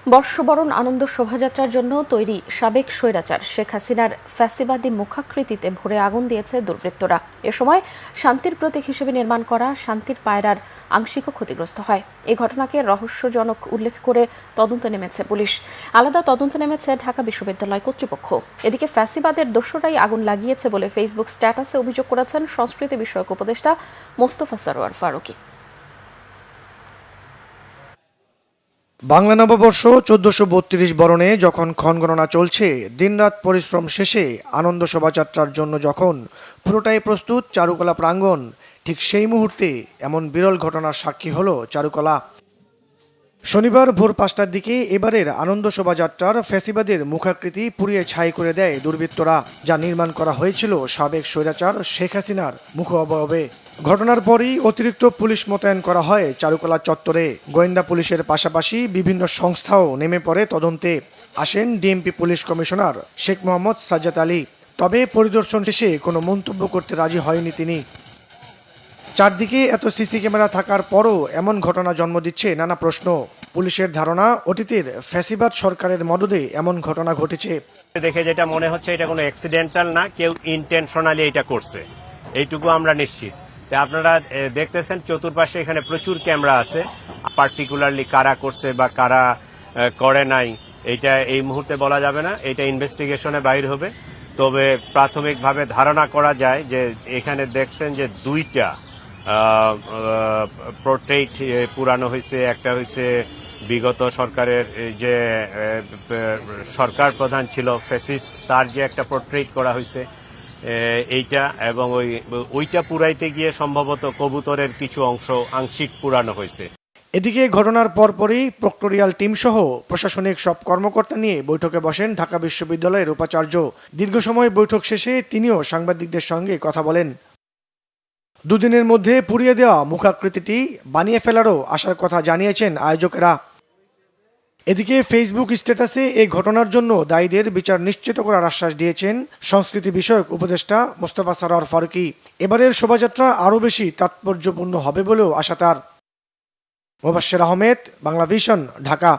বর্ষবরণ আনন্দ শোভাযাত্রার জন্য তৈরি সাবেক স্বৈরাচার শেখ হাসিনার ফ্যাসিবাদী মুখাকৃতিতে ভরে আগুন দিয়েছে দুর্বৃত্তরা। এ সময় শান্তির প্রতীক হিসেবে নির্মাণ করা শান্তির পায়রার আংশিকও ক্ষতিগ্রস্ত হয়। এই ঘটনাকে রহস্যজনক উল্লেখ করে তদন্তে নেমেছে পুলিশ। আলাদা তদন্তে নেমেছে ঢাকা বিশ্ববিদ্যালয় কর্তৃপক্ষ। এদিকে ফ্যাসিবাদের দোসরাই আগুন লাগিয়েছে বলে ফেসবুক স্ট্যাটাসে অভিযোগ করেছেন সংস্কৃতি বিষয়ক উপদেষ্টা মোস্তফা সরোয়ার ফারুকী। বাংলা নববর্ষ ১৪৩২ বরণে যখন ক্ষণগণনা চলছে, দিনরাত পরিশ্রম শেষে আনন্দ শোভাযাত্রার জন্য যখন পুরোটাই প্রস্তুত চারুকলা প্রাঙ্গণ, ঠিক সেই মুহূর্তে এমন বিরল ঘটনার সাক্ষী হলো চারুকলা। শনিবার ভোর ৫টার দিকে এবারের আনন্দ শোভাযাত্রার ফ্যাসিবাদের মুখাকৃতি পুড়িয়ে ছাই করে দেয় দুর্বৃত্তরা, যা নির্মাণ করা হয়েছিল সাবেক স্বৈরাচার শেখ হাসিনার মুখ অবয়বে। ঘটনার পরই অতিরিক্ত পুলিশ মোতায়েন করা হয় চারুকলা চত্বরে। গোয়েন্দা পুলিশের পাশাপাশি বিভিন্ন সংস্থাও নেমে পড়ে তদন্তে। আসেন DMP police commissioner Sheikh Mohammad Sajjad Ali. তবে পরিদর্শন শেষে কোনো মন্তব্য করতে রাজি হয়নি তিনি। চারদিকে এত সিসি ক্যামেরা থাকার পরও এমন ঘটনা জন্ম দিচ্ছে নানা প্রশ্ন। পুলিশের ধারণা, অতীতের ফ্যাসিবাদ সরকারের মদদে এমন ঘটনা ঘটেছে। দেখে যেটা মনে হচ্ছে এটা কোনো অ্যাক্সিডেন্টাল না, কেউ ইন্টেনশনালি এটা করছে, এইটুকু আমরা নিশ্চিত। আপনারা দেখতেছেন চতুর্পাশে এখানে প্রচুর ক্যামেরা আছে। পার্টিকুলারলি কারা করছে বা কারা করে নাই এটা এই মুহূর্তে বলা যাবে না, এটা ইনভেস্টিগেশনে বাইর হবে। তবে প্রাথমিকভাবে ধারণা করা যায় যে এখানে দেখছেন যে দুইটা পোর্ট্রেট পুরানো হয়েছে। একটা হয়েছে বিগত সরকারের যে সরকার প্রধান ছিল ফ্যাসিস্ট, তার যে একটা পোর্ট্রেট করা হয়েছে এইটা, এবং ওইটা পুরাইতে গিয়ে সম্ভবত কবুতরের কিছু অংশ আংশিক পুরানো হয়েছে। এদিকে ঘটনার পরপরই প্রক্টোরিয়াল টিম সহ প্রশাসনিক সব কর্মকর্তা নিয়ে বৈঠকে বসেন ঢাকা বিশ্ববিদ্যালয়ের উপাচার্য। দীর্ঘ সময় বৈঠক শেষে তিনিও সাংবাদিকদের সঙ্গে কথা বলেন। দুদিনের মধ্যে পুড়িয়ে দেওয়া মুখাকৃতিটি বানিয়ে ফেলারও আশার কথা জানিয়েছেন আয়োজকেরা। এদিকে ফেসবুক স্ট্যাটাসে এই ঘটনার জন্য দায়ীদের বিচার নিশ্চিত করার আশ্বাস দিয়েছেন সংস্কৃতি বিষয়ক উপদেষ্টা মোস্তফা সরোয়ার ফারুকী। এবারের শোভাযাত্রা আরও বেশি তাৎপর্যপূর্ণ হবে বলেও আশা তার। মুবাশ্শির আহমেদ, বাংলা ভিশন, ঢাকা।